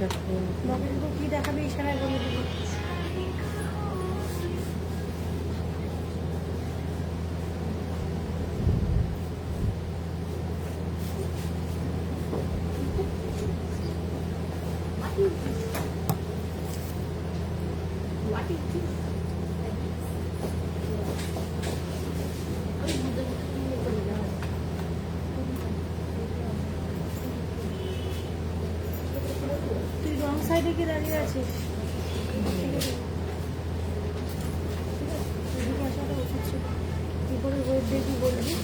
কি দেখাবে ইশারায় বলে দেবো। তুই রং সাইডে কি দাঁড়িয়ে আছিস? এদিকে আসাটা উচিত ছিল। কি করে ওয়েট দিয়ে কি বলবি?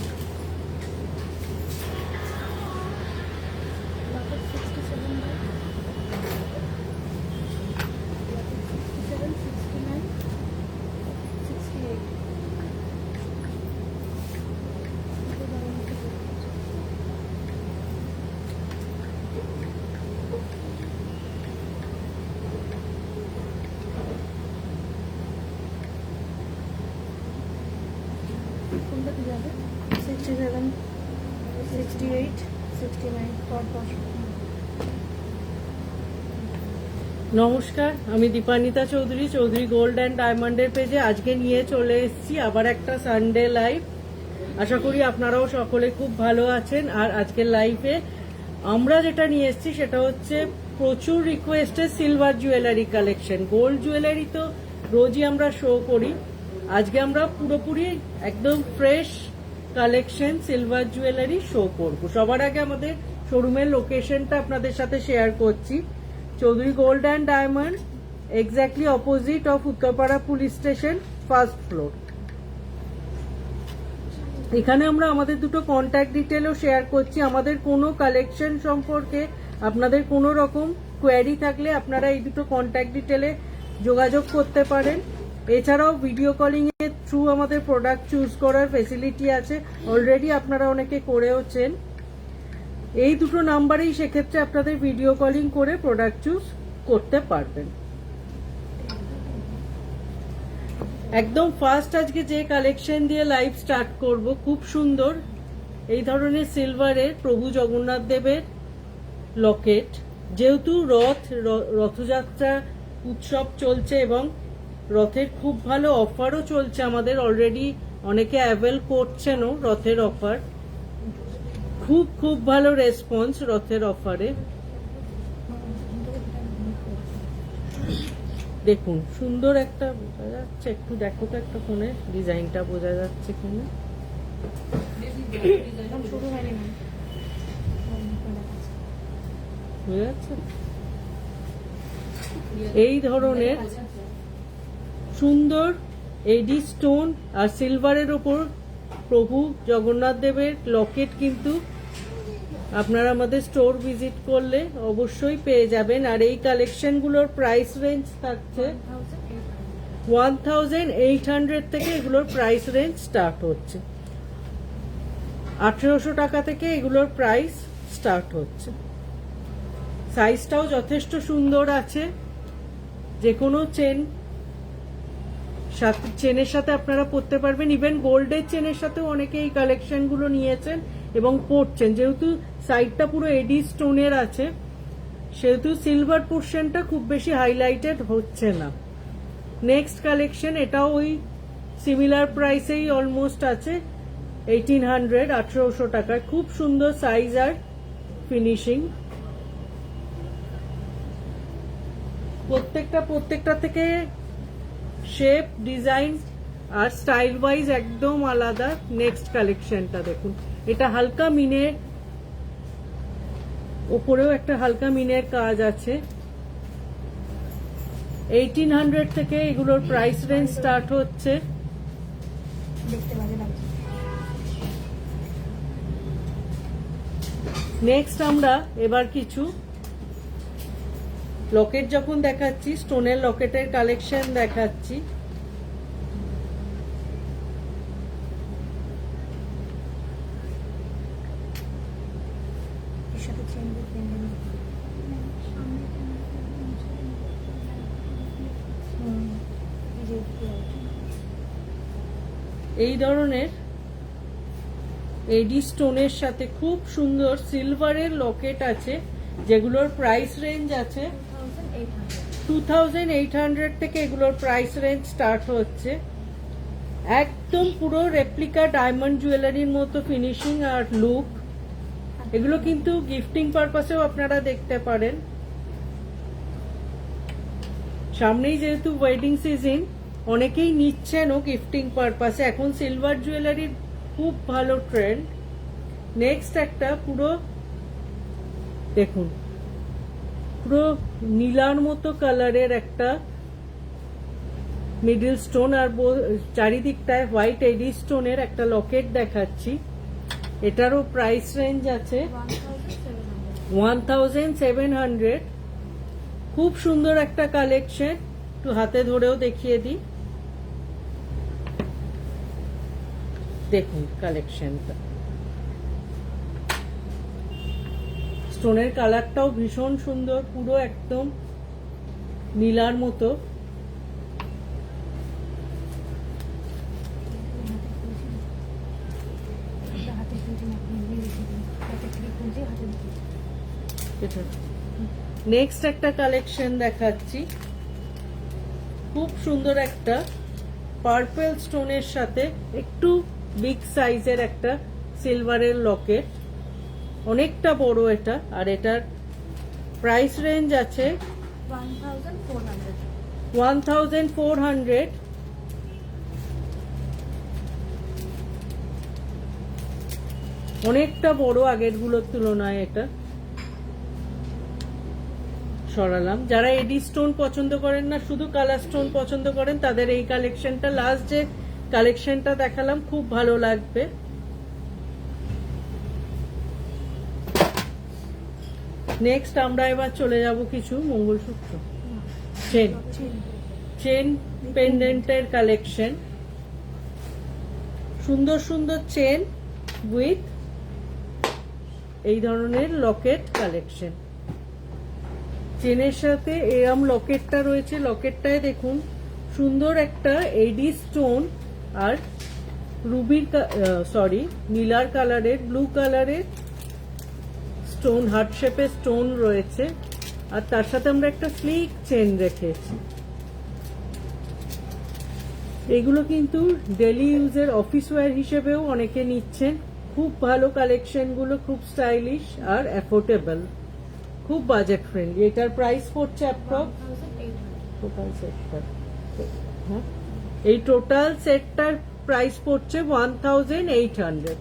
কোনটা কি যাবে? 67, 68, 69 পরপর। নমস্কার, আমি দীপানিতা চৌধুরী, চৌধুরী গোল্ড অ্যান্ড ডায়মন্ডের পেজে আজকে নিয়ে চলে এসেছি আবার একটা সানডে লাইভ। আশা করি আপনারাও সকলে খুব ভালো আছেন। আর আজকের লাইভে আমরা যেটা নিয়ে এসেছি সেটা হচ্ছে প্রচুর রিকোয়েস্টের silver jewellery collection. Gold jewellery তো রোজই আমরা শো করি, আজকে আমরা পুরোপুরি একদম fresh collection silver jewellery show করব। সবার আগে আমাদের শোরুমের লোকেশনটা আপনাদের সাথে শেয়ার করছি। Chowdhury gold and diamond, exactly opposite of Uttarpara police station, first floor. এখানে আমরা আমাদের দুটো কন্ট্যাক্ট ডিটেলও শেয়ার করছি। আমাদের কোনো কালেকশন সম্পর্কে আপনাদের কোনো রকম কোয়ারি থাকলে আপনারা এই দুটো কন্ট্যাক্ট ডিটেলে যোগাযোগ করতে পারেন। এছাড়াও ভিডিও কলিং এর থ্রু আমাদের প্রোডাক্ট চুজ করার ফেসিলিটি আছে, অলরেডি আপনারা অনেকে করেওছেন। এই দুটো নাম্বারেই সেক্ষেত্রে আপনাদের ভিডিও কলিং করে প্রোডাক্ট চুজ করতে পারবেন। একদম ফার্স্ট আজকে যে কালেকশন দিয়ে লাইভ স্টার্ট করব, খুব সুন্দর এই ধরনের সিলভারের প্রভু জগন্নাথ দেবের লকেট। যেহেতু রথযাত্রা উৎসব চলছে এবং রথের খুব ভালো অফারও চলছে, আমাদের অলরেডি অনেকে অ্যাভেল করছেনও রথের অফার। খুব খুব ভালো রেসপন্স রথের অফারে। দেখুন সুন্দর একটা বোঝা যাচ্ছে, একটু দেখো তো একটা ফোনে ডিজাইনটা বোঝা যাচ্ছে কিনা। বোঝা যাচ্ছে? এই ধরনের সুন্দর এডি স্টোন আর সিলভারের ওপর প্রভু জগন্নাথ দেবের লকেট কিন্তু আপনারা আমাদের স্টোর ভিজিট করলে অবশ্যই পেয়ে যাবেন। আর এই কালেকশনগুলোর প্রাইস রেঞ্জ থাকছে 1800 থেকে এগুলোর প্রাইস রেঞ্জ স্টার্ট হচ্ছে। 1800 টাকা থেকে এগুলোর প্রাইস স্টার্ট হচ্ছে। সাইজটাও যথেষ্ট সুন্দর আছে। যে কোনো চেনের সাথে আপনারা পরতে পারবেন। ইভেন গোল্ডের চেনের সাথেও অনেকে এই কালেকশনগুলো নিয়েছেন এবং পরছেন। যেহেতু সাইডটা পুরো এডি স্টোনের আছে, সেহেতু সিলভার পোর্শনটা খুব বেশি হাইলাইটেড হচ্ছে না। নেক্সট কালেকশন, এটাও ওই সিমিলার প্রাইসেই অলমোস্ট আছে, 1800, 1800 টাকায়। খুব সুন্দর সাইজ আর ফিনিশিং। প্রত্যেকটা থেকে শেপ, ডিজাইন আর স্টাইল ওয়াইজ একদম আলাদা। নেক্সট কালেকশনটা দেখুন, এটা হালকা মিনের ওপরেও একটা হালকা মিনের কাজ আছে। 1800 থেকে এগুলোর প্রাইস রেঞ্জ স্টার্ট হচ্ছে। নেক্সট আমরা এবার কিছু লকেট যখন দেখাচ্ছি, স্টোনের লকেটের কালেকশন দেখাচ্ছি। এই ধরনের এডি স্টোনের সাথে খুব সুন্দর সিলভারের লকেট আছে, যেগুলোর প্রাইস রেঞ্জ আছে 2800 থেকে এগুলোর প্রাইস রেঞ্জ স্টার্ট হচ্ছে। একদম পুরো রেপ্লিকা ডায়মন্ড জুয়েলারির মতো ফিনিশিং আর লুক। এগুলো কিন্তু গিফটিং পারপাসেও আপনারা দেখতে পারেন। সামনেই যেহেতু ওয়েডিং সিজন, অনেকেই নিচ্ছেনও গিফটিং পারপাসে। এখন সিলভার জুয়েলারির খুব ভালো ট্রেন্ড। নেক্সট একটা পুরো দেখুন, পুরো নীলার মতো কালারের একটা মিডল স্টোন আর চারিদিকটায় হোয়াইট এডি স্টোনের একটা লকেট দেখাচ্ছি। এটারও প্রাইস রেঞ্জ আছে 1700। খুব সুন্দর একটা কালেকশন, একটু হাতে ধরেও দেখিয়ে দিই। দেখুন কালেকশনটা, স্টোনের কালারটাও ভীষণ সুন্দর, পুরো একদম নীলার মতো। নেক্সট একটা কালেকশন দেখাচ্ছি, খুব সুন্দর একটা পার্পল স্টোনের সাথে একটু বিগ সাইজের একটা সিলভারের লকেট, অনেকটা বড় এটা। আর এটার প্রাইস রেঞ্জ আছে 1400। অনেকটা বড় আগের গুলোর তুলনায়। এটা সরালাম। যারা এডি স্টোন পছন্দ করেন না, শুধু কালার স্টোন পছন্দ করেন, তাদের এই কালেকশনটা, লাস্ট যে কালেকশনটা দেখালাম, খুব ভালো লাগবে। নেক্সট আমরা এবার চলে যাব কিছু মঙ্গলসূত্র, চেন পেন্ডেন্টের কালেকশন। সুন্দর সুন্দর চেন উইথ এই ধরনের লকেট কালেকশন। চেনের সাথে এরম লকেটটা রয়েছে। লকেটটায় দেখুন সুন্দর একটা এডি স্টোন আর রুবির নীলার কালারের, ব্লু কালারের স্টোন, হার্ট শেপের স্টোন রয়েছে। আর তার সাথে আমরা একটা স্লিক চেন রেখেছি। এগুলো কিন্তু ডেলি ইউজের অফিস ওয়্যার হিসেবেও অনেকে নিচ্ছেন। খুব ভালো কালেকশন গুলো, খুব স্টাইলিশ আর অ্যাফোর্ডেবল, খুব বাজেট ফ্রেন্ডলি। এটার প্রাইস পড়ছে অ্যাপ্রক্স টোটাল সেটটার, হ্যাঁ, এই টোটাল সেটটার প্রাইস পড়ছে 1800।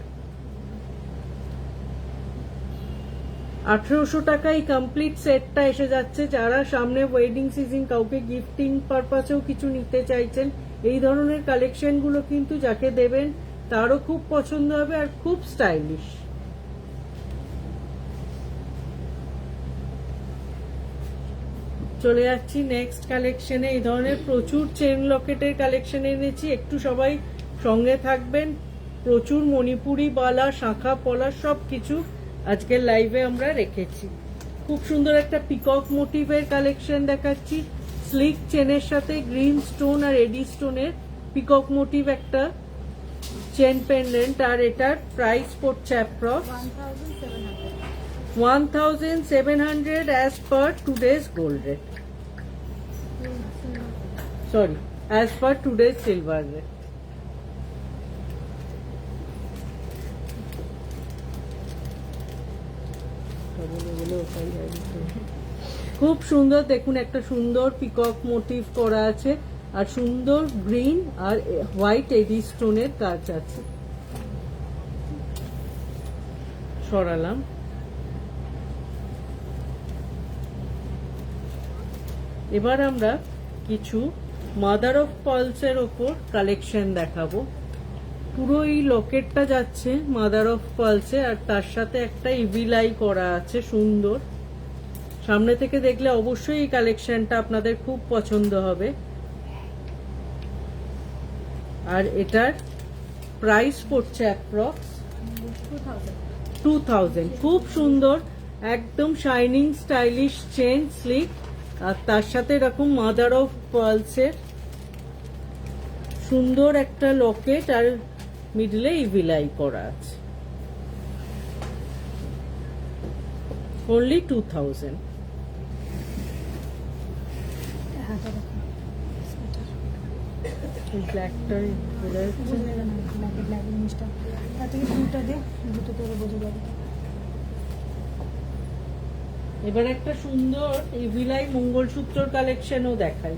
1800 টাকায় কমপ্লিট সেটটা এসে যাচ্ছে। যারা সামনে ওয়েডিং সিজন, কাউকে গিফটিং পারপাসেও কিছু নিতে চাইছেন, এই ধরনের কালেকশন গুলো কিন্তু যাকে দেবেন তারও খুব পছন্দ হবে আর খুব স্টাইলিশ। চলে যাচ্ছি নেক্সট কালেকশনে। এই ধরনের প্রচুর চেন লকেটের কালেকশন এনেছি, একটু সবাই সঙ্গে থাকবেন। প্রচুর মণিপুরি বালা, শাঁখা পলা সবকিছু আজকের লাইভে আমরা রেখেছি। খুব সুন্দর একটা পিকক মোটিভের কালেকশন দেখাচ্ছি, স্লিক চেনের সাথে গ্রিন স্টোন আর এডি স্টোনের পিকক মোটিভ একটা চেন পেন্ডেন্ট। আর এটার প্রাইস পড়ছে approx 1700 as per today's gold rate, sorry, as per today's silver rate. খুব সুন্দর, দেখুন একটা সুন্দর পিকক মোটিভ করা আছে আর সুন্দর গ্রিন আর হোয়াইট এডি স্টোনের কাজ আছে। সরালাম। এবার আমরা কিছু মাদার অফ পার্লসের ওপর কালেকশন দেখাবো। পুরো এই লকেটটা যাচ্ছে মাদার অফ পার্লসে আর তার সাথে একটা ইভিলাই করা আছে সুন্দর। সামনে থেকে দেখলে অবশ্যই এই কালেকশনটা আপনাদের খুব পছন্দ হবে। আর এটার প্রাইস পড়ছে অ্যাপ্রক্স 2000। খুব সুন্দর, একদম শাইনিং স্টাইলিশ চেন, স্লিক, আর তার সাথে এরকম মাদার অফ পার্লসের সুন্দর একটা লকেট আর মিডলে ইভিলাই করা আছে। অনলি 2000। এটা দেখো এই ব্ল্যাকটা বোঝা যাচ্ছে। বোঝা যাবে না ব্ল্যাক জিনিসটা, তার থেকে ব্লুটা দে, ব্লুটা তোর বোঝা যাবে। এবার একটা সুন্দর ইভিলাই মঙ্গলসূত্রর কালেকশনও দেখাই।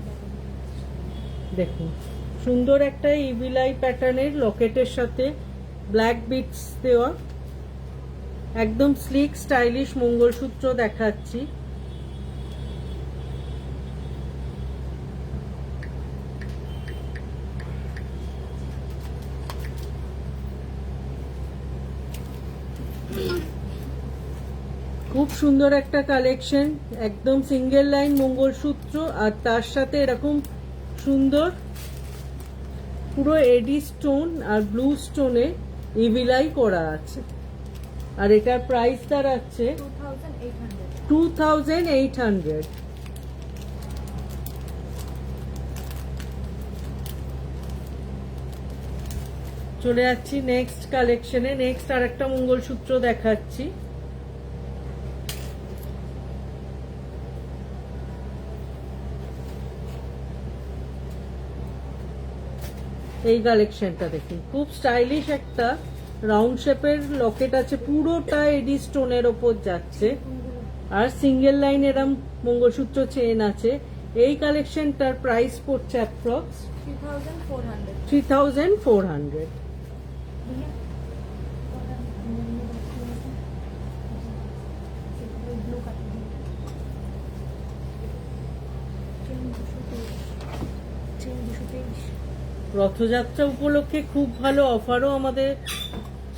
দেখুন সুন্দর একটা ইভিলাই প্যাটার্নের লকেটের সাথে ব্ল্যাক বিটস দেওয়া একদম স্লিক স্টাইলিশ মঙ্গলসূত্র দেখাচ্ছি। খুব সুন্দর একটা কালেকশন, একদম সিঙ্গেল লাইন মঙ্গলসূত্র আর তার সাথে এরকম সুন্দর পুরো এডি স্টোন আর ব্লু স্টোনে ইভিলাই করা আছে। আর এটার প্রাইস দাঁড়াচ্ছে 2800। চলে যাচ্ছি নেক্সট কালেকশনে। নেক্সট আর একটা মঙ্গলসূত্র দেখাচ্ছি। এই কালেকশনটা দেখুন, খুব স্টাইলিশ একটা রাউন্ড শেপের লকেট আছে, পুরোটা এডি স্টোনের ওপর যাচ্ছে আর সিঙ্গেল লাইন এরম মঙ্গলসূত্র চেন আছে। এই কালেকশনটার প্রাইস পড়ছে অ্যাপ্রক্স 3400। রথযাত্রা উপলক্ষে খুব ভালো অফারও আমাদের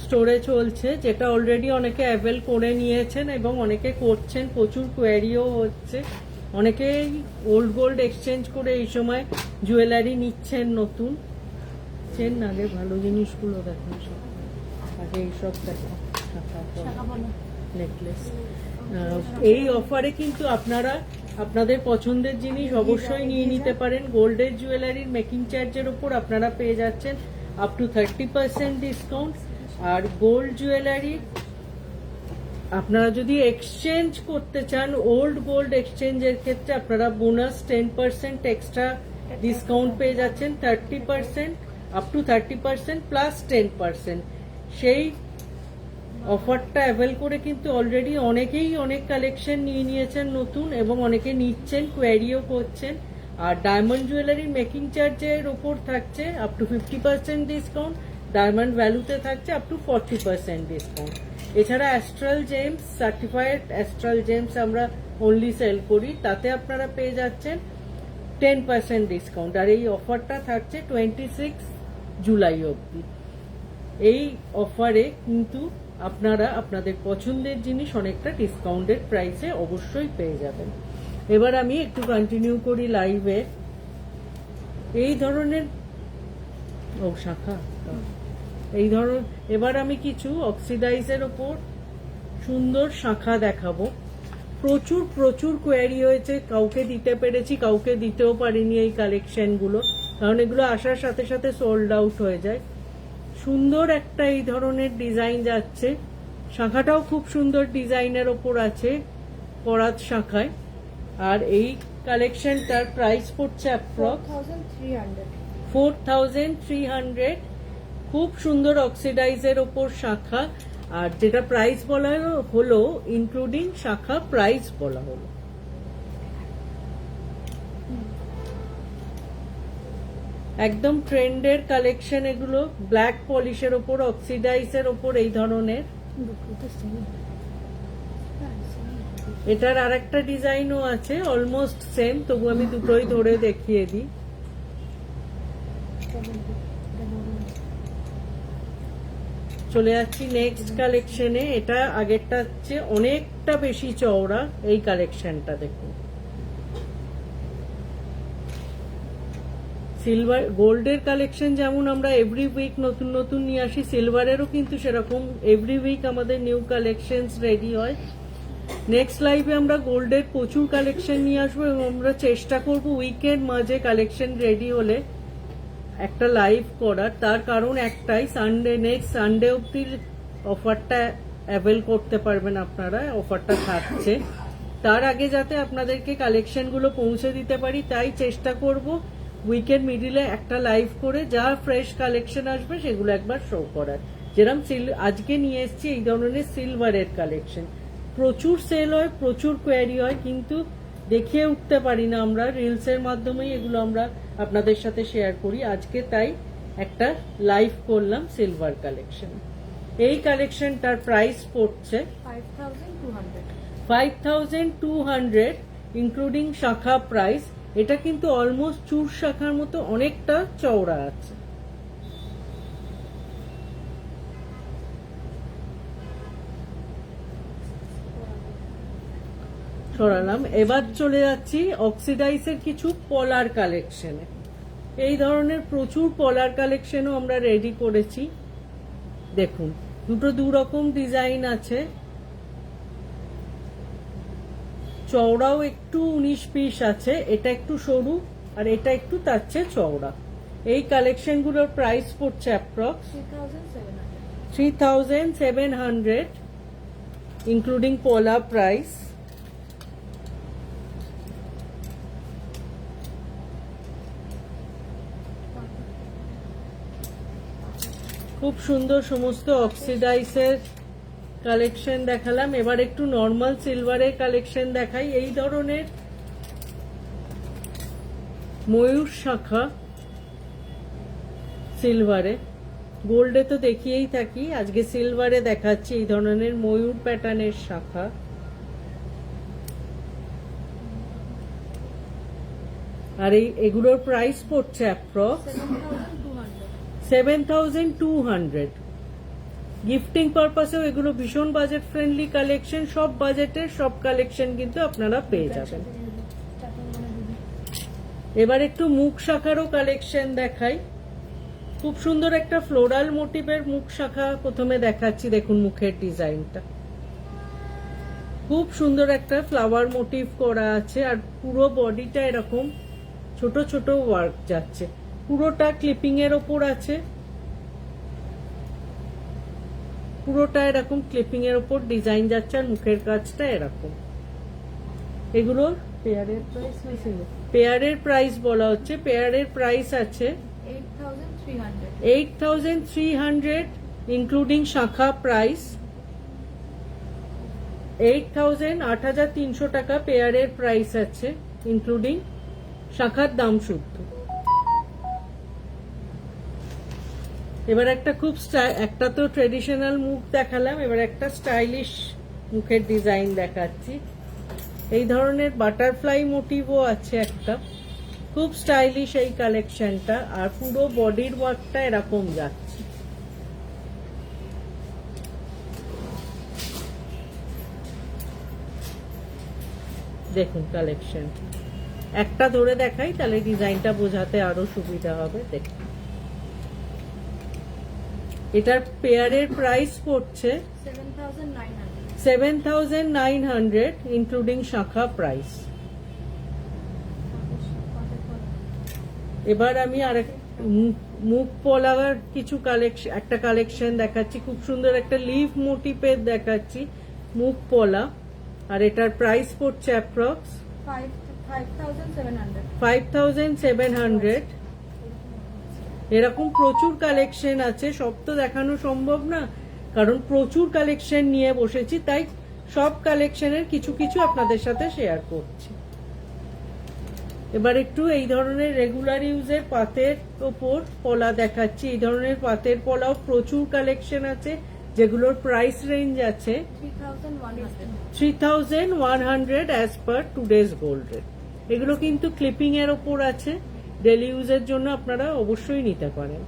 স্টোরে চলছে, যেটা অলরেডি অনেকে অ্যাভেল করে নিয়েছেন এবং অনেকে করছেন, প্রচুর কোয়ারিও হচ্ছে। অনেকেই ওল্ড গোল্ড এক্সচেঞ্জ করে এই সময় জুয়েলারি নিচ্ছেন নতুন। চেন আগে ভালো জিনিসগুলো দেখেন, সব আগে এইসব দেখেন, নেকলেস। এই অফারে কিন্তু আপনারা আপনাদের পছন্দের জিনিস অবশ্যই নিয়ে নিতে পারেন। গোল্ডের জুয়েলারির মেকিং চার্জের উপর আপনারা পেয়ে যাচ্ছেন আপ টু 30% ডিসকাউন্ট। আর গোল্ড জুয়েলারি আপনারা যদি এক্সচেঞ্জ করতে চান, ওল্ড গোল্ড এক্সচেঞ্জের ক্ষেত্রে আপনারা বোনাস 10% এক্সট্রা ডিসকাউন্ট পেয়ে যাচ্ছেন। 30% আপ টু 30% প্লাস 10%। সেই অফারটা অ্যাভেল করে কিন্তু অলরেডি অনেকেই অনেক কালেকশন নিয়ে নিয়েছেন নতুন এবং অনেকে নিচ্ছেন, কোয়ারিও করছেন। আর ডায়মন্ড জুয়েলারির মেকিং চার্জের ওপর থাকছে আপ টু 50% ডিসকাউন্ট, ডায়মন্ড ভ্যালুতে থাকছে আপ টু 40% ডিসকাউন্ট। এছাড়া Astral James, certified Astral James আমরা অনলি সেল করি, তাতে আপনারা পেয়ে যাচ্ছেন 10% ডিসকাউন্ট। আর এই অফারটা থাকছে 26 জুলাই অবধি। এই অফারে কিন্তু আপনারা আপনাদের পছন্দের জিনিস অনেকটা ডিসকাউন্টেড প্রাইসে অবশ্যই পেয়ে যাবেন। এবার আমি একটু কন্টিনিউ করি লাইভে। এই ধরনের শাখা এই ধরনের এবার আমি কিছু অক্সিডাইজের ওপর সুন্দর শাখা দেখাবো। প্রচুর প্রচুর কোয়ারি হয়েছে, কাউকে দিতে পেরেছি, কাউকে দিতেও পারিনি এই কালেকশনগুলো, কারণ এগুলো আসার সাথে সাথে সোল্ড আউট হয়ে যায়। সুন্দর একটা এই ধরনের ডিজাইন যাচ্ছে, শাখাটাও খুব সুন্দর ডিজাইনের ওপর আছে, করাত শাখায়। আর এই কালেকশনটার প্রাইস পড়ছে অ্যাপ্রক্স 4300। খুব সুন্দর অক্সিডাইজের ওপর শাখা, আর যেটা প্রাইস বলা হলো ইনক্লুডিং শাখা প্রাইস বলা হলো। একদম ট্রেন্ডের কালেকশন এগুলো, ব্ল্যাক পলিশের ওপর অক্সিডাইজের ওপর এই ধরনের। এটার আর একটা ডিজাইনও আছে অলমোস্ট সেম, তবু আমি দুটোই ধরে দেখিয়ে দিই। চলে যাচ্ছি নেক্সট কালেকশনে। এটা আগেরটা হচ্ছে অনেকটা বেশি চওড়া। এই কালেকশনটা দেখুন, সিলভার গোল্ডের কালেকশন যেমন আমরা এভরি উইক নতুন নতুন নিয়ে আসি, সিলভারেরও কিন্তু সেরকম এভরি উইক আমাদের নিউ কালেকশনস রেডি হয়। নেক্সট লাইভে আমরা গোল্ডের প্রচুর কালেকশন নিয়ে আসবো এবং আমরা চেষ্টা করব উইকের মাঝে কালেকশন রেডি হলে একটা লাইভ করার। তার কারণ একটাই, সানডে নেক্সট সানডে অবধি অফারটা অ্যাভেল করতে পারবেন আপনারা, অফারটা থাকছে। তার আগে যাতে আপনাদেরকে কালেকশনগুলো পৌঁছে দিতে পারি তাই চেষ্টা করব উইকেন্ড মিডিলে একটা লাইভ করে যা ফ্রেশ কালেকশন আসবে সেগুলো একবার শো করার। যেরকম আজকে নিয়ে এসেছি এই ধরনের সিলভারের কালেকশন, প্রচুর সেল হয়, প্রচুর কোয়ারি হয়, কিন্তু দেখিয়ে উঠতে পারি না আমরা, রিলসের মাধ্যমেই এগুলো আমরা আপনাদের সাথে শেয়ার করি। আজকে তাই একটা লাইভ করলাম সিলভার কালেকশন। এই কালেকশনটার প্রাইস পড়ছে 5200 ইনক্লুডিং শাখা প্রাইস। এটা কিন্তু অলমোস্ট চুর শাখার মতো অনেকটা চওড়া আছে। সরালাম। এবার চলে যাচ্ছি অক্সিডাইজের কিছু পলার কালেকশনে। এই ধরনের প্রচুর পলার কালেকশনও আমরা রেডি করেছি। দেখুন, দু রকম ডিজাইন আছে, চওড়াও একটু 19 পিস আছে, এটা একটু সরু আর এটা একটু তার চেয়ে চওড়া। এই কালেকশনগুলোর প্রাইস পড়ছে অ্যাপ্রক্স 3700 ইনক্লুডিং পলা প্রাইস। খুব সুন্দর সমস্ত অক্সিডাইজের কালেকশন দেখালাম। এবার একটু নর্মাল সিলভারের কালেকশন দেখাই। এই ধরনের ময়ূর শাখা সিলভারে, গোল্ডে তো দেখিয়েই থাকি, আজকে সিলভারে দেখাচ্ছি এই ধরনের ময়ূর প্যাটার্নের শাখা। আর এগুলোর প্রাইস পড়ছে অ্যাপ্রক্স 7200। গিফটিং পারপাসেও এগুলো ভীষণ বাজেট ফ্রেন্ডলি কালেকশন, সব বাজেটের সব কালেকশন কিন্তু আপনারা পেয়ে যাবেন। এবার একটু মুখ শাখারও কালেকশন দেখাই। খুব সুন্দর একটা ফ্লোরাল মোটিভের মুখ শাখা প্রথমে দেখাচ্ছি। দেখুন মুখের ডিজাইনটা খুব সুন্দর, একটা ফ্লাওয়ার মোটিভ করা আছে আর পুরো বডিটা এরকম ছোট ছোট ওয়ার্ক যাচ্ছে। পুরোটা ক্লিপিং এর ওপর আছে, পুরোটা এরকম ক্লিপিং এর ওপর ডিজাইন যাচ্ছে আর মুখের কাজটা এরকম। এগুলো পেয়ারের প্রাইস বলা হচ্ছে। পেয়ারের প্রাইস আছে 8300 ইনক্লুডিং শাখা প্রাইস। 8300 টাকা পেয়ারের প্রাইস আছে ইনক্লুডিং শাখার দাম শুদ্ধ। এবার একটা খুব একটা তো ট্রেডিশনাল মুখ দেখালাম, এবার একটা স্টাইলিশ মুখের ডিজাইন দেখাচ্ছি। এই ধরনের বাটারফ্লাই মোটিভও আছে একটা, খুব স্টাইলিশ এই কালেকশনটা। আর পুরো বডির ওয়ার্কটা এরকম যাচ্ছে। দেখুন কালেকশন একটা ধরে দেখাই, তাহলে ডিজাইনটা বোঝাতে আরো সুবিধা হবে। দেখুন, এটার পেয়ারের প্রাইস পড়ছে 7900 ইনক্লুডিং শাখা প্রাইস। এবার আমি আরেক মুখ পলার কিছু কালেকশন, একটা কালেকশন দেখাচ্ছি। খুব সুন্দর একটা লিভ মোটিভের দেখাচ্ছি মুখ পলা, আর এটার প্রাইস পড়ছে অ্যাপ্রক্স 5700। এরকম প্রচুর কালেকশন আছে, সব তো দেখানো সম্ভব না কারণ প্রচুর কালেকশন নিয়ে বসেছি, তাই সব কালেকশনের কিছু কিছু আপনাদের সাথে শেয়ার করছি। এবার একটু এই ধরনের রেগুলার ইউজের পাতের ওপর পলা দেখাচ্ছি। এই ধরনের পাতের পলাও প্রচুর কালেকশন আছে, যেগুলোর প্রাইস রেঞ্জ আছে 3100 as per today's gold rate. এগুলো কিন্তু ক্লিপিং এর ওপর আছে, ডেলি ইউজের জন্য আপনারা অবশ্যই নিতে পারেন।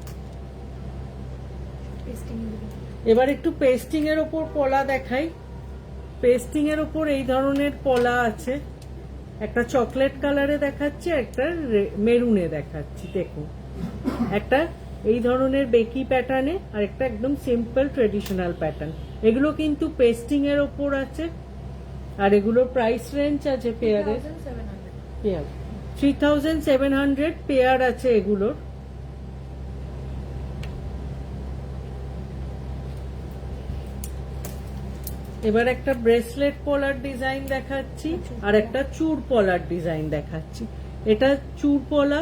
এবার একটু পেস্টিং এর ওপর পলা দেখাই। পেস্টিং এর ওপর এই ধরনের পলা আছে, একটা চকলেট কালারে দেখাচ্ছি, একটা মেরুনে দেখাচ্ছি। দেখুন, একটা এই ধরনের বেকি প্যাটার্নে আর একটা একদম সিম্পল ট্রেডিশনাল প্যাটার্ন। এগুলো কিন্তু পেস্টিং এর ওপর আছে আর এগুলোর প্রাইস রেঞ্জ আছে পেয়ারের 3700 পেয়ার আছে এগুলোর। এবার একটা ব্রেসলেট পলার ডিজাইন দেখাচ্ছি আর একটা চূড় পলার ডিজাইন দেখাচ্ছি। এটা চূড় পলা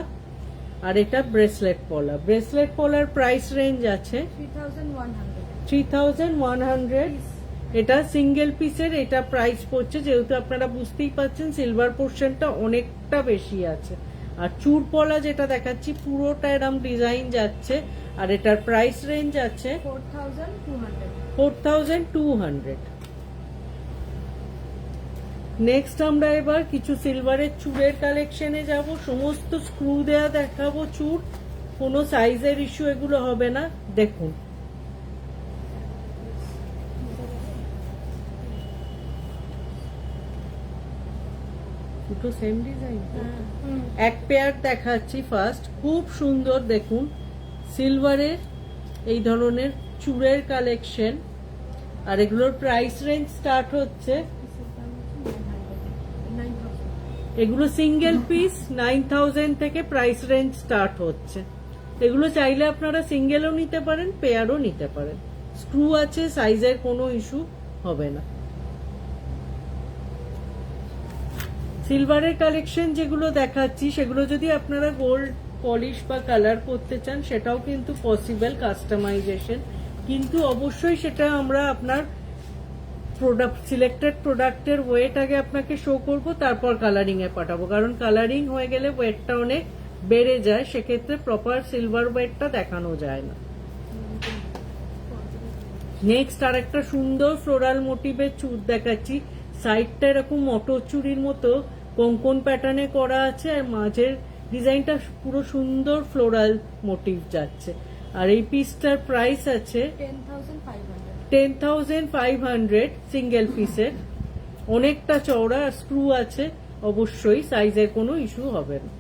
আর এটা ব্রেসলেট পলা। ব্রেসলেট পলার প্রাইস রেঞ্জ আছে 3100। এটা সিঙ্গেল পিসের, এটা প্রাইস পড়ছে, যেহেতু আপনারা বুঝতেই পাচ্ছেন সিলভার পোর্শনটা অনেকটা বেশি আছে। আর চূড় পলা যেটা দেখাচ্ছি পুরোটা এরম ডিজাইন যাচ্ছে আর এটার প্রাইস রেঞ্জ আছে 4200। নেক্সট আমরা এবার কিছু সিলভারের চূড়ের কালেকশনে যাব। সমস্ত স্ক্রু দেয়া দেখাবো চূড়, কোনো সাইজের ইস্যু এগুলো হবে না। দেখুন দুটো সেম ডিজাইন, এক পেয়ার দেখাচ্ছি ফার্স্ট। খুব সুন্দর দেখুন সিলভারের এই ধরনের চূড়ের কালেকশন আর এগুলোর প্রাইস রেঞ্জ স্টার্ট হচ্ছে, এগুলো সিঙ্গেল পিস 9000 থেকে প্রাইস রেঞ্জ স্টার্ট হচ্ছে। এগুলো চাইলে আপনারা সিঙ্গেলও নিতে পারেন, পেয়ারও নিতে পারেন। স্ক্রু আছে, সাইজের কোনো ইস্যু হবে না। সিলভারের কালেকশন যেগুলো দেখাচ্ছি সেগুলো যদি আপনারা গোল্ড পলিশ বা কালার করতে চান সেটাও কিন্তু পসিবল, কাস্টমাইজেশন। কিন্তু অবশ্যই সেটা আমরা আপনার প্রোডাক্ট সিলেক্টেড প্রোডাক্টের ওয়েট আগে আপনাকে শো করব, তারপর কালারিং এ পাঠাবো, কারণ কালারিং হয়ে গেলে ওয়েটটা অনেক বেড়ে যায়, সেক্ষেত্রে প্রপার সিলভার ওয়েটটা দেখানো যায় না। নেক্সট আর একটা সুন্দর ফ্লোরাল মোটিভের চূড় দেখাচ্ছি। সাইডটা এরকম মটর চুড়ির মতো কোঙ্কন প্যাটার্নে করা আছে আর মাঝের ডিজাইনটা পুরো সুন্দর ফ্লোরাল মোটিভ যাচ্ছে। আর এই পিসটার প্রাইস আছে 10,500 সিঙ্গেল পিসের। অনেকটা চওড়া আর স্ক্রু আছে, অবশ্যই সাইজের কোনো ইস্যু হবে না।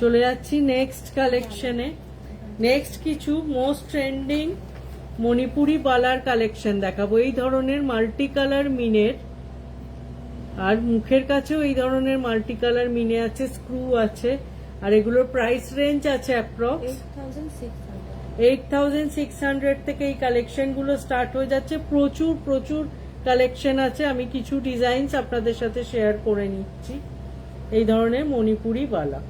চলে যাচ্ছি নেক্সট কালেকশনে। নেক্সট কিছু মোস্ট ট্রেন্ডিং মণিপুরি বালার কালেকশন দেখাবো। এই ধরনের মাল্টি কালার মিনের আর মুখের কাছেও এই ধরনের মাল্টি কালার মিনে আছে, স্ক্রু আছে আর এগুলোর প্রাইস রেঞ্জ আছে অ্যাপ্রক্স 8600 থেকে এই কালেকশন গুলো স্টার্ট হয়ে যাচ্ছে। প্রচুর প্রচুর কালেকশন আছে, আমি কিছু ডিজাইনস আপনাদের সাথে শেয়ার করে নিচ্ছি। এই ধরনের মণিপুরি বালা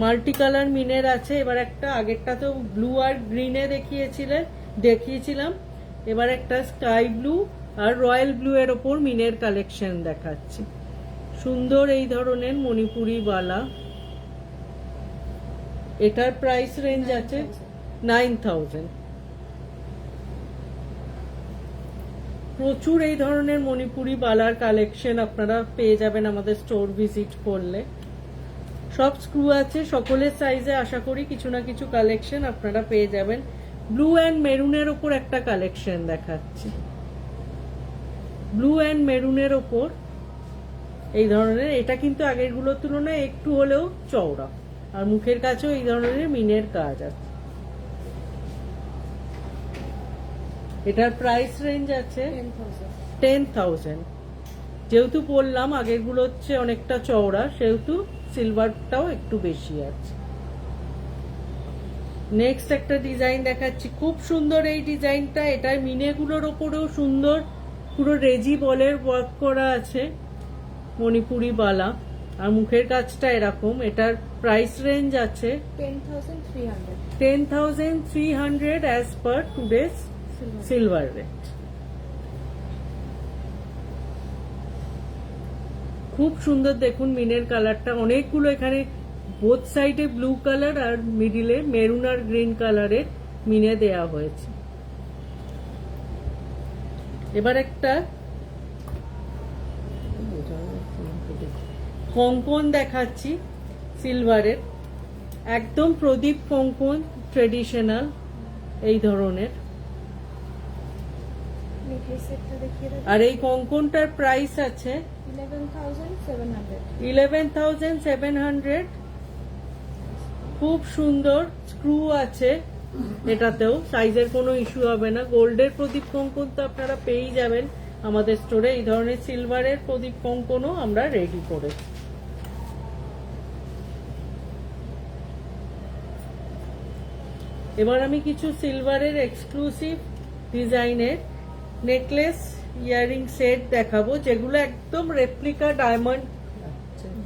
মাল্টি কালার মিনের আছে। এবার একটা, আগেরটা তো ব্লু আর গ্রিনে দেখিয়েছিলাম, এবার একটা স্কাই ব্লু আর রয়্যাল ব্লু এর ওপর মিনের কালেকশন দেখাচ্ছি। সুন্দর এই ধরনের মণিপুরি বালা, এটার প্রাইস রেঞ্জ আছে 9000। প্রচুর এই ধরনের মণিপুরি বালার কালেকশন আপনারা পেয়ে যাবেন আমাদের স্টোর ভিজিট করলে। সব স্ক্রু আছে, সকলের সাইজে আশা করি কিছু না কিছু কালেকশন আপনারা পেয়ে যাবেন। ব্লু অ্যান্ড মেরুনের ওপর একটা কালেকশন দেখাচ্ছি। ব্লু অ্যান্ড মেরুনের ওপর এই ধরনের, এটা কিন্তু আগেরগুলোর তুলনায় একটু হলেও চওড়া আর মুখের কাছেও এই ধরনের মিনের কাজ আছে। এটার প্রাইস রেঞ্জ আছে 10,000। যেহেতু বললাম আগেরগুলো হচ্ছে অনেকটা চওড়া, সেহেতু সিলভারটাও একটু বেশি আছে। নেক্সট একটা ডিজাইন দেখাচ্ছি, খুব সুন্দর এই ডিজাইনটা। এটার মিনেগুলোর ওপরেও সুন্দর পুরো রেজি বলের ওয়ার্ক করা আছে, মণিপুরি বালা আর মুখের কাজটা এরকম। এটার প্রাইস রেঞ্জ আছে 10,300 as per today's silver rate. খুব সুন্দর দেখুন মিনের কালারটা, অনেকগুলো এখানে বোথ সাইডে ব্লু কালার আর মিডিলে মেরুন আর গ্রিন কালারের মিনে দেয়া হয়েছে। এবার একটা কঙ্কন দেখাচ্ছি সিলভারের, একদম প্রদীপ কঙ্কন, ট্রেডিশনাল এই ধরনের। আর এই কঙ্কনটার প্রাইস আছে 11,700। খুব সুন্দর স্ক্রু আছে, এটাতেও সাইজের কোনো ইস্যু হবে না। গোল্ডের প্রদীপ কঙ্কন তো আপনারা পেয়েই যাবেন আমাদের স্টোরে, এই ধরনের সিলভারের প্রদীপ কঙ্কনও আমরা রেডি করেছি। এবার আমি কিছু সিলভারের এক্সক্লুসিভ ডিজাইনের নেকলেস ইয়ারিং সেট দেখাবো, যেগুলো একদম রেপ্লিকা ডায়মন্ড,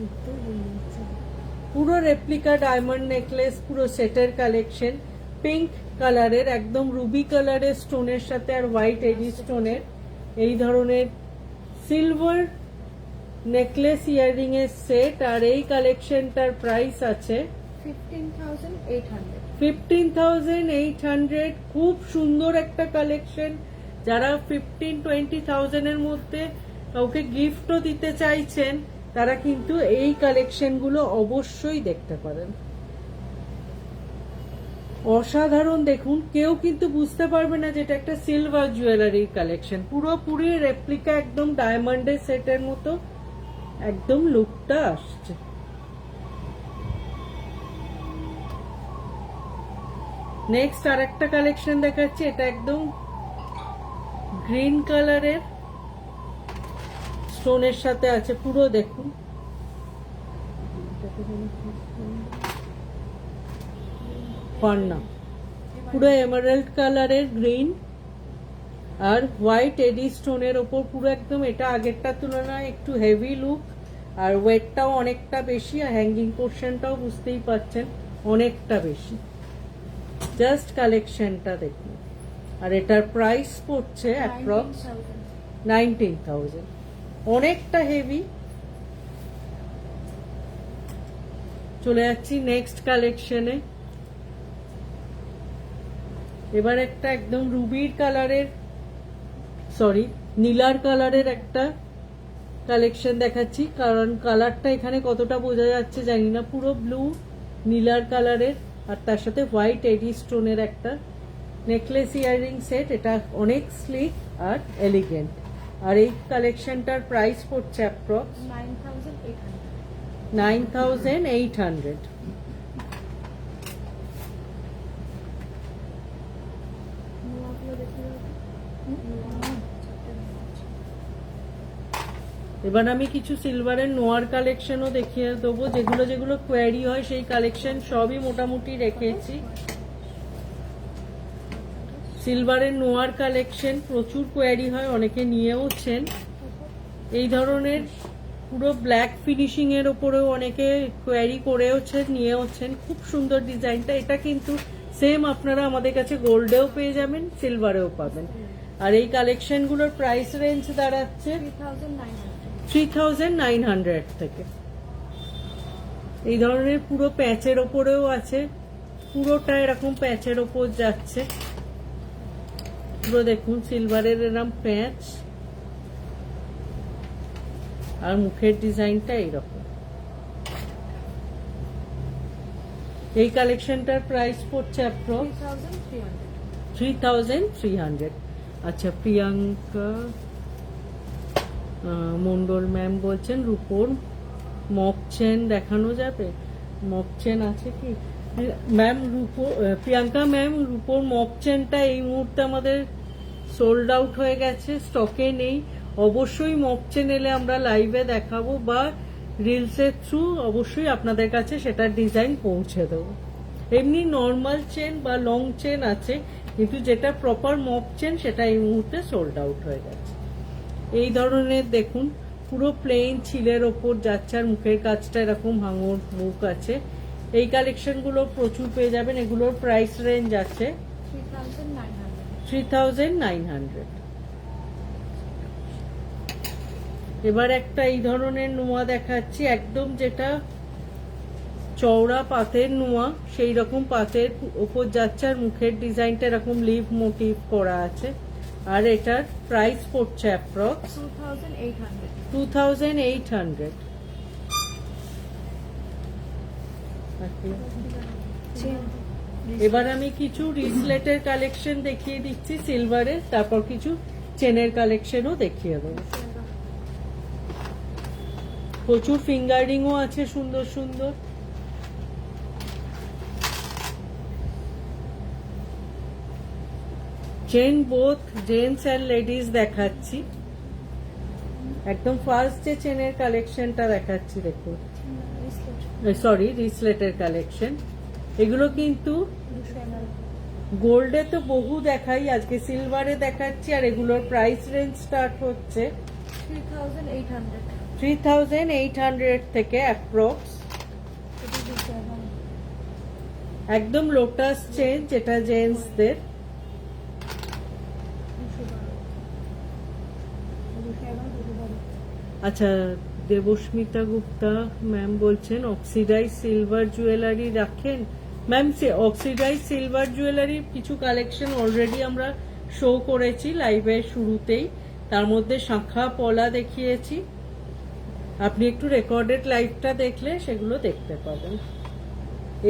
দেখতেও ভালো লাগছে। পুরো রেপ্লিকা ডায়মন্ড নেকলেস, পুরো সেটের কালেকশন। পিঙ্ক কালারের, একদম রুবি কালারের স্টোনের সাথে আর হোয়াইট এডি স্টোনের এই ধরনের সিলভার নেকলেস ইয়ারিং এর সেট। আর এই কালেকশনটার প্রাইস আছে 15,800। 15,800। খুব সুন্দর একটা কালেকশন। যারা 15-20,000 এর মধ্যে কাউকে গিফটও দিতে চাইছেন, তারা কিন্তু এই কালেকশনগুলো অবশ্যই দেখতে পারেন। অসাধারণ, দেখুন, কেউ কিন্তু বুঝতে পারবে না যেটা একটা সিলভার জুয়েলারির কালেকশন। পুরোপুরি রেপ্লিকা, একদম ডায়মন্ডের সেটের মতো একদম লুকটা আসছে। নেক্সট আর একটা কালেকশন দেখাচ্ছি, এটা একদম গ্রিন কালারের স্টোনের সাথে আছে, পুরো দেখুন। পান্না, পুরো এমারাল্ড কালারের গ্রিন আর হোয়াইট এডি স্টোনের ওপর পুরো একদম, এটা আগেরটার তুলনায় একটু হেভি লুক, আর ওয়েটটাও অনেকটা বেশি, আর হ্যাঙ্গিং পোর্শনটাও বুঝতেই পাচ্ছেন অনেকটা বেশি। জাস্ট কালেকশনটা দেখুন। আর এটার প্রাইস পড়ছে অ্যাপ্রক্স 19,000, অনেকটা হেভি। চলে যাচ্ছি নেক্সট কালেকশনে। এবার একটা একদম রুবির কালারের, সরি নীলার কালারের একটা কালেকশন দেখাচ্ছি, কারণ কালারটা এখানে কতটা বোঝা যাচ্ছে জানি না। পুরো ব্লু নীলার কালারের, আর তার সাথে হোয়াইট এডি স্টোনের একটা নেকলেস ইয়ারিং সেট। এটা অনেক স্লিক আর এলিগেন্ট। আর এই কালেকশনটার প্রাইস পড়ছে অ্যাপ্রক্স 9,800। এবার আমি কিছু সিলভারের নোয়ার কালেকশনও দেখিয়ে দেবো, যেগুলো যেগুলো কোয়ারি হয় সেই কালেকশন সবই মোটামুটি রেখেছি। সিলভারের নোয়ার কালেকশন প্রচুর কোয়ারি হয়, অনেকে নিয়েওছেন। এই ধরনের পুরো ব্ল্যাক ফিনিশিং এর ওপরেও অনেকে কোয়ারি করেওছেন, নিয়েওছেন। খুব সুন্দর ডিজাইনটা। এটা কিন্তু সেম আপনারা আমাদের কাছে গোল্ডেও পেয়ে যাবেন, সিলভারেও পাবেন। আর এই কালেকশনগুলোর প্রাইস রেঞ্জ দাঁড়াচ্ছে 3,900 থেকে। এই ধরনের পুরো প্যাচের ওপরেও আছে, পুরোটা এরকম প্যাচের ওপর যাচ্ছে। পুরো দেখুন সিলভারের এরকম প্যাচ, আর মুখের ডিজাইনটা এইরকম। এই কালেকশনটার প্রাইস পড়ছে অ্যাপ্রক্স 3,300। আচ্ছা, প্রিয়াঙ্কা মন্ডল ম্যাম বলছেন রূপোর মক চেন দেখানো যাবে। মক চেন আছে কি ম্যাম? প্রিয়াঙ্কা ম্যাম, রূপোর মক চেনটা এই মুহূর্তে আমাদের সোল্ড আউট হয়ে গেছে, স্টকে নেই। অবশ্যই মক চেন এলে আমরা লাইভে দেখাবো, বা রিলসের থ্রু অবশ্যই আপনাদের কাছে সেটার ডিজাইন পৌঁছে দেবো। এমনি নর্মাল চেন বা লং চেন আছে, কিন্তু যেটা প্রপার মক চেন সেটা এই মুহূর্তে সোল্ড আউট হয়ে গেছে। এই ধরনের দেখুন, পুরো প্লেন ছিলের ওপর যাচ্ছে, আর মুখের কাজটা এরকম ভাঙর মুখ আছে। এই কালেকশনগুলো প্রচুর পেয়ে যাবেন। এগুলোর প্রাইস রেঞ্জ আছে 3,900। এবার একটা এই ধরনের নোয়া দেখাচ্ছি, একদম যেটা চওড়া পাতের নোয়া, সেই রকম পাতের ওপর যাচ্ছে, আর মুখের ডিজাইনটা এরকম লিভ মোটিভ করা আছে। আর এটার প্রাইস পড়ছে অ্যাপ্রক্স 2,800। এবার আমি কিছু রিসলেটের কালেকশন দেখিয়ে দিচ্ছি সিলভারের, তারপর কিছু চেনের কালেকশনও দেখিয়ে দেবো। প্রচুর ফিঙ্গারিংও আছে সুন্দর সুন্দর। Chain both gents and ladies দেখাচ্ছি। একদম ফার্স্ট যে চেনের কালেকশনটা দেখাচ্ছি দেখুন, সরি রিসলেটের কালেকশন। এগুলো কিন্তু গোল্ডে তো বহু দেখাই, আজকে সিলভারে দেখাচ্ছি, আর এগুলোর প্রাইস রেঞ্জ স্টার্ট হচ্ছে 3800 3800 থেকে অ্যাপ্রক্স। এটা 211 একদম লোটাস চেন, যেটা জেন্টসদের। 212 আচ্ছা, দেবস্মিতা গুপ্তা ম্যাম বলছেন অক্সিডাইজ সিলভার জুয়েলারি রাখেন। ম্যাম, অক্সিডাইজ সিলভার জুয়েলারি কিছু কালেকশন অলরেডি আমরা শো করেছি লাইভের শুরুতেই, তার মধ্যে শাঁখা পলা দেখিয়েছি। আপনি একটু রেকর্ডেড লাইভটা দেখলে সেগুলো দেখতে পাবেন।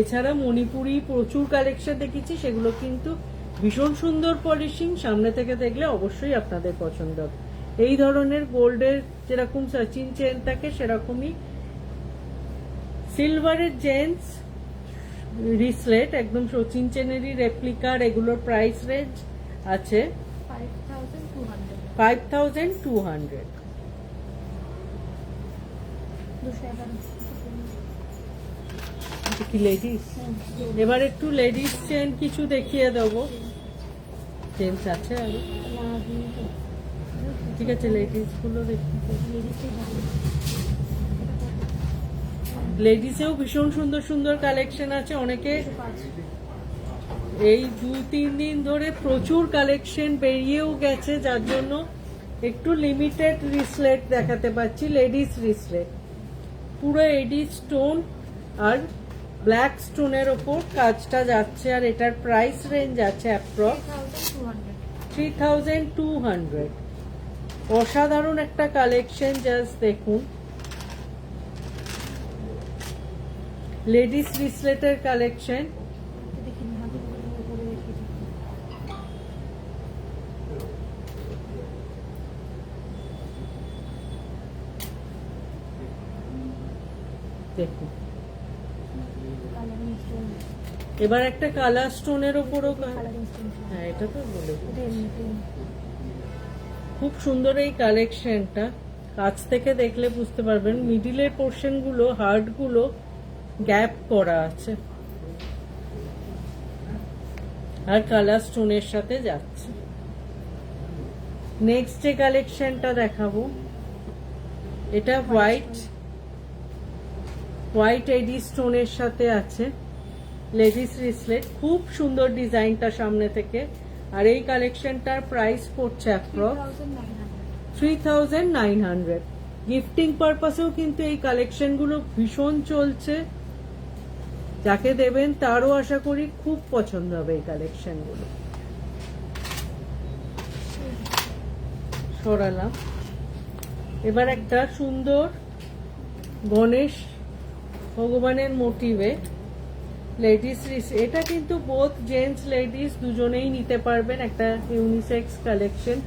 এছাড়া মণিপুরি প্রচুর কালেকশন দেখেছি, সেগুলো কিন্তু ভীষণ সুন্দর পলিশিং, সামনে থেকে দেখলে অবশ্যই আপনাদের পছন্দ হবে। এই ধরনের গোল্ডের যেরকম সচিন চেন থাকে সেরকমই সিলভারের জেন্টস রিসলেট, একদম সচিন চেনেরই রেপ্লিকার। এগুলোর প্রাইস রেঞ্জ আছে 5200 5200। 211 কি লেডিস? এবার একটু লেডিস চেন কিছু দেখিয়ে দেবো। জেন্টস আছে আর ঠিক আছে, লেডিস গুলো দেখি। লেডিসেও ভীষণ সুন্দর সুন্দর কালেকশন আছে। অনেকে এই 2-3 দিন ধরে প্রচুর কালেকশন বেরিয়েও গেছে, যার জন্য একটু লিমিটেড রিসলেট দেখাতে পাচ্ছি। লেডিস রিসলেট পুরো এডি স্টোন আর ব্ল্যাক স্টোনের ওপর কাজটা যাচ্ছে, আর এটার প্রাইস রেঞ্জ আছে অ্যাপ্রক্স 3200। অসাধারণ একটা কালেকশন, জাস্ট দেখুন। লেডিস রিসলেটের কালেকশন। দেখুন, এবার একটা কালার স্টোনের ওপরও, হ্যাঁ এটা তো বলে, খুব সুন্দর এই কালেকশনটা। কাছ থেকে দেখলে বুঝতে পারবেন মিডিলের পোর্শন গুলো, হার্ট গুলো গ্যাপ করা আছে, আর কালার স্টোনের সাথে যাচ্ছে। নেক্সট যে কালেকশনটা দেখাবো, এটা হোয়াইট এডি স্টোনের সাথে আছে, লেডিস রিসলেট। খুব সুন্দর ডিজাইনটা সামনে থেকে, আর এই কালেকশনটার প্রাইস পড়ছে অ্যাপ্রক্স 3900। গিফটিং পারপাসেও কিন্তু এই কালেকশনগুলো ভীষণ চলছে, যাকে দেবেন তারও আশা করি খুব পছন্দ হবে এই কালেকশনগুলো। সরালাম। এবার একটা সুন্দর গণেশ ভগবানের মোটিভে লেডিস রিস, এটা কিন্তু বোথ জেন্টস লেডিস দুজনেই নিতে পারবেন, একটা ইউনিসেক্স কালেকশন।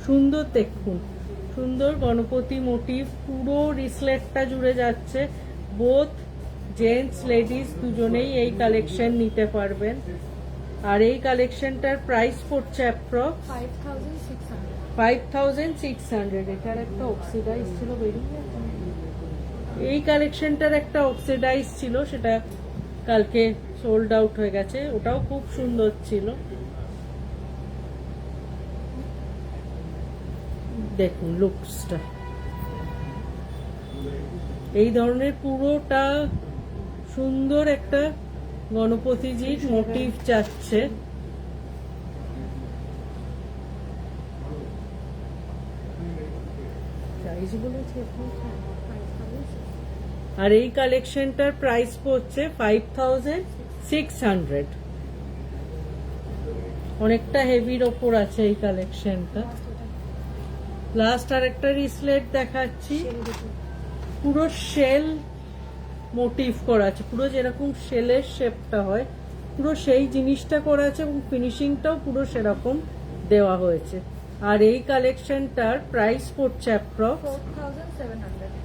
সুন্দর দেখুন, সুন্দর গণপতি মোটিভ, পুরো রিসলেটটা জুড়ে যাচ্ছে। বোথ জেন্টস লেডিস দুজনেই এই কালেকশন নিতে পারবেন, আর এই কালেকশনটার প্রাইস পড়ছে অ্যাপ্রক্স 5600। এটার একটা অক্সিডাইজ ছিল, বেরিয়ে গেছে। এই কালেকশনটার একটা অক্সিডাইজ ছিল, সেটা কালকে সোল্ড আউট হয়ে গেছে, ওটাও খুব সুন্দর ছিল। দেখুন লুকসটা, এই ধরনের পুরোটা সুন্দর একটা গণপতিজির মোটিভ যাচ্ছে। আর এই কালেকশনটার প্রাইস পড়ছে 5600। অনেকটা হেভির ওপর আছে এই কালেকশনটা। লাস্ট আর একটা রিসলেট দেখাচ্ছি, পুরো শেল মোটিভ করা আছে, পুরো যেরকম শেলের শেপটা হয় পুরো সেই জিনিসটা করা আছে, এবং ফিনিশিংটাও পুরো সেরকম দেওয়া হয়েছে। আর এই কালেকশনটার প্রাইস পড়ছে অ্যাপ্রক্স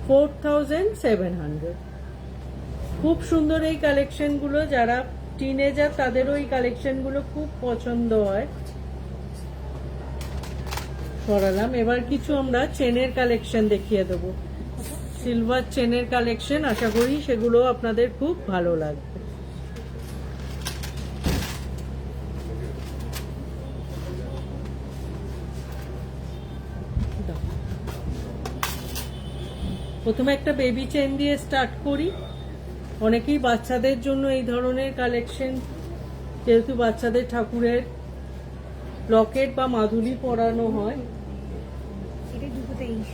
4700। খুব সুন্দর এই কালেকশনগুলো, যারা টিনেজার তাদেরও এই কালেকশনগুলো খুব পছন্দ হয়। সরালাম। এবার কিছু আমরা চেনের কালেকশন দেখিয়ে দেবো, সিলভার চেনের কালেকশন। আশা করি সেগুলো আপনাদের খুব ভালো লাগবে। প্রথমে একটা বেবি চেন দিয়ে স্টার্ট করি। অনেকেই বাচ্চাদের জন্য এই ধরনের কালেকশন, যেহেতু বাচ্চাদের ঠাকুরের লকেট বা মাদুলি পরানো হয়। এটা 223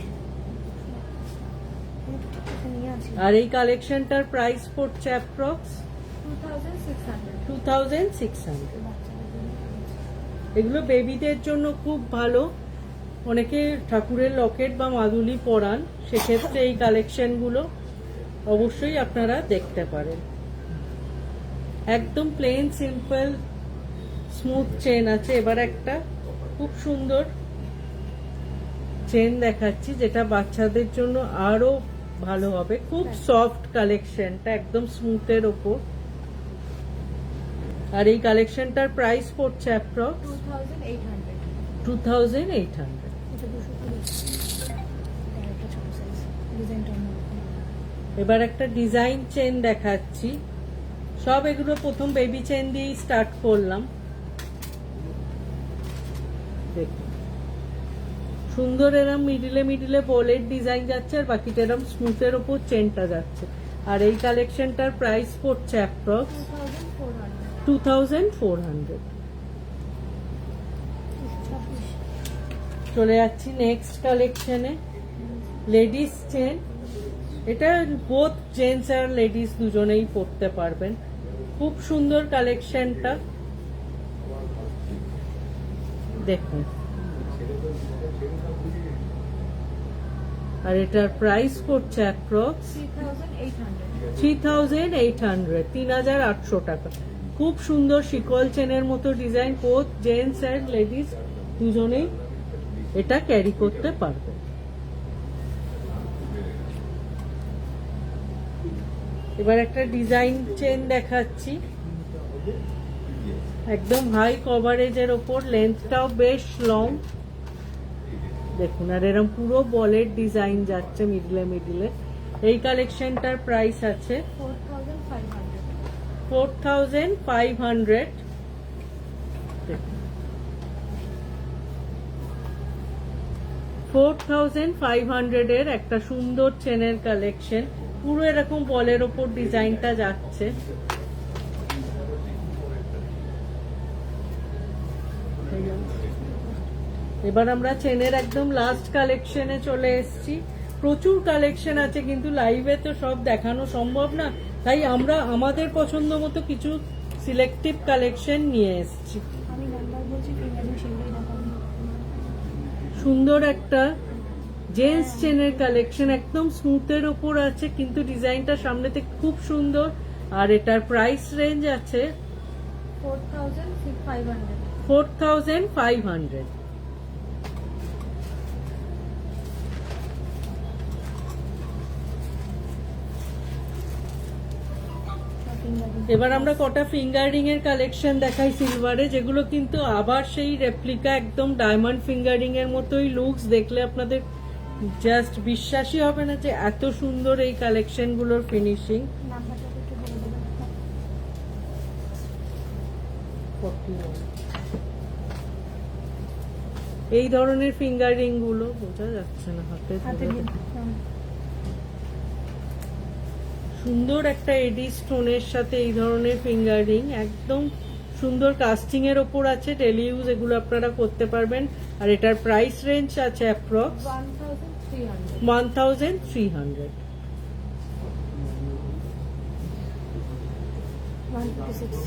নিয়ে আছে আর এই কালেকশনটার প্রাইস পড়ছে অ্যাপ্রক্স 2600। এগুলো বেবিদের জন্য খুব ভালো। অনেকে ঠাকুরের লকেট বা মাদুলি পরান, সেক্ষেত্রে এই কালেকশনগুলো অবশ্যই আপনারা দেখতে পারেন। একদম প্লেন সিম্পল স্মুথ চেন আছে। এবার একটা খুব সুন্দর চেন দেখাচ্ছি, যেটা বাচ্চাদের জন্য আরো ভালো হবে। খুব সফট কালেকশনটা, একদম স্মুথের ওপর। আর এই কালেকশনটার প্রাইস পড়ছে অ্যাপ্রক্স 2800। এটা 220 এটা ছোট সাইজ ডিজাইনটা এবার একটা ডিজাইন চেন দেখাচ্ছি। সব এগুলো প্রথম বেবি চেন দিয়েই স্টার্ট করলাম। দেখুন সুন্দর এরম মিডিলে মিডিলে বলের ডিজাইন যাচ্ছে, আর বাকিটা এরম স্মুথের ওপর চেনটা যাচ্ছে। আর এই কালেকশনটার প্রাইস পড়ছে অ্যাপ্রক্স 2400। চলে যাচ্ছি নেক্সট কালেকশনে। লেডিস চেন, এটা বোথ জেন্টস আর লেডিস দুজনেই পরতে পারবেন। খুব সুন্দর কালেকশনটা দেখুন। আর এটার প্রাইস পড়ছে অ্যাপ্রক্স 3800, 3800 টাকা। খুব সুন্দর শিকল চেনের মতো design, both gents and ladies দুজনেই এটা ক্যারি করতে পারবে। এবার একটা ডিজাইন চেন দেখাচ্ছি, একদম হাই কভারেজের ওপর, লেন্থটাও বেশ লং দেখুন। আর এরকম পুরো বলের ডিজাইন যাচ্ছে মিডলে মিডলে। এই কালেকশনটার প্রাইস আছে 4500। 4500 এর একটা সুন্দর চেনের কালেকশন, পুরো এরকম বলের ওপর ডিজাইনটা যাচ্ছে। এবার আমরা চেনের একদম লাস্ট কালেকশনে চলে এসেছি। প্রচুর কালেকশন আছে, কিন্তু লাইভে তো সব দেখানো সম্ভব না, তাই আমরা আমাদের পছন্দ মতো কিছু সিলেক্টিভ কালেকশন নিয়ে এসেছি। আমি নাম্বার বলছি, ফিঙ্গারিং সেগুলোই দেখাবো। সুন্দর একটা জেন্টস চেনের কালেকশন, একদম স্মুথের ওপর আছে, কিন্তু ডিজাইনটা সামনে থেকে খুব সুন্দর। আর এটার প্রাইস রেঞ্জ আছে 4500। এবার আমরা কটা ফিঙ্গারিং এর কালেকশন দেখাই সিলভারে, যেগুলো কিন্তু আবার সেই রেপ্লিকা, একদম ডায়মন্ড ফিঙ্গারিং এর মতোই লুকস। দেখলে আপনাদের জাস্ট বিশ্বাসই হবে না যে এত সুন্দর এই কালেকশন গুলোর ফিনিশিং। নাম্বারটা একটু বলে দেবেন। এই ধরনের ফিঙ্গারিং গুলো বোঝা যাচ্ছে না হাতে। সুন্দর একটা এডি স্টোনের সাথে এই ধরনের ফিঙ্গারিং, একদম সুন্দর কাস্টিং এর ওপর আছে। ডেলি ইউজ এগুলো আপনারা করতে পারবেন। আর এটার প্রাইস রেঞ্জ আছে অ্যাপ্রক্স 1300। 156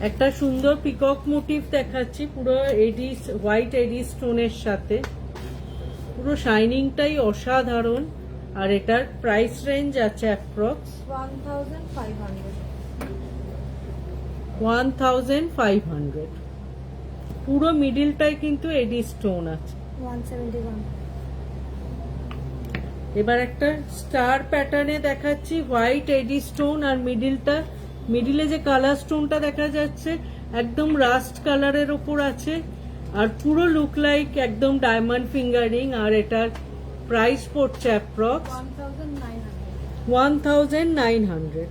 একটা সুন্দর পিকক মোটিভ দেখাচ্ছি, পুরো এডি হোয়াইট এডি স্টোনের সাথে, পুরো শাইনিংটাই অসাধারণ। আর এটার প্রাইস রেঞ্জ আছে অ্যাপ্রক্স 1500। পুরো মিডিলটাই কিন্তু এডি স্টোন আছে। 171। এবার একটা স্টার প্যাটার্নে দেখাচ্ছি, হোয়াইট এডি স্টোন, আর মিডিলে যে কালার স্টোনটা দেখা যাচ্ছে একদম রাস্ট কালারের ওপর আছে। আর পুরো লুক লাইক একদম ডায়মন্ড ফিঙ্গারিং। আর এটার প্রাইস পড়ছে অ্যাপ্রক্স 1900।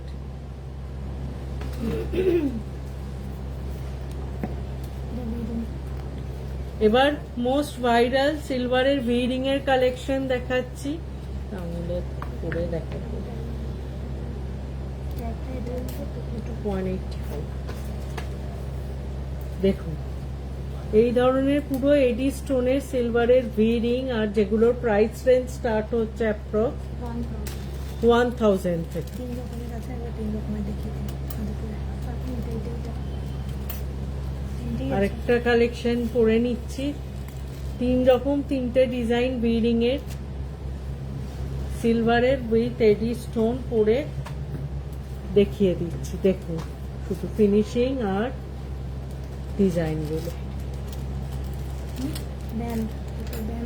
এবার মোস্ট ভাইরাল সিলভারের ভিরিং এর কালেকশন দেখাচ্ছি, আঙুলের করে দেখাবো। 185 দেখুন, এই ধরনের পুরো এডি স্টোনের সিলভারের ভিরিং, আর যেগুলোর প্রাইস রেঞ্জ স্টার্ট হচ্ছে অ্যাপ্রক্স 1000 থেকে। 3 রকমের আছে, আমরা 3 রকমের দেখিয়ে দিই। আরেকটা কালেকশন পরে নিচ্ছি, 3 রকম 3টে ডিজাইন ভিরিং এর সিলভারের উইথ এডি স্টোন পরে দেখিয়ে দিচ্ছি। দেখুন শুধু ফিনিশিং আর ডিজাইন গুলো। ব্যান্ড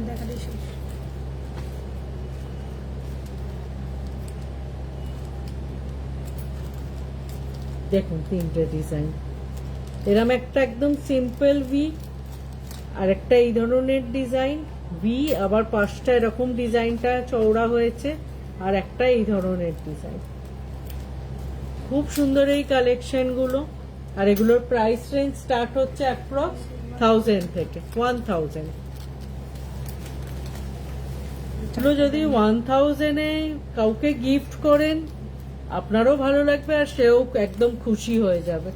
দেখাতে শেষ। দেখুন 3টে ডিজাইন, এরম একটা একদম সিম্পল ভি, আর একটা এই ধরনের ডিজাইন ভি, আবার 5টা এরকম ডিজাইনটা চওড়া হয়েছে, আর একটা এই ধরনের ডিজাইন। খুব সুন্দর এই কালেকশন গুলো, আর এগুলোর প্রাইস রেঞ্জ স্টার্ট হচ্ছে অ্যাপ্রক্স 1000 থেকে 1000। এগুলো যদি 1000 এ কাউকে গিফট করেন আপনারও ভালো লাগবে, আর সেও একদম খুশি হয়ে যাবে।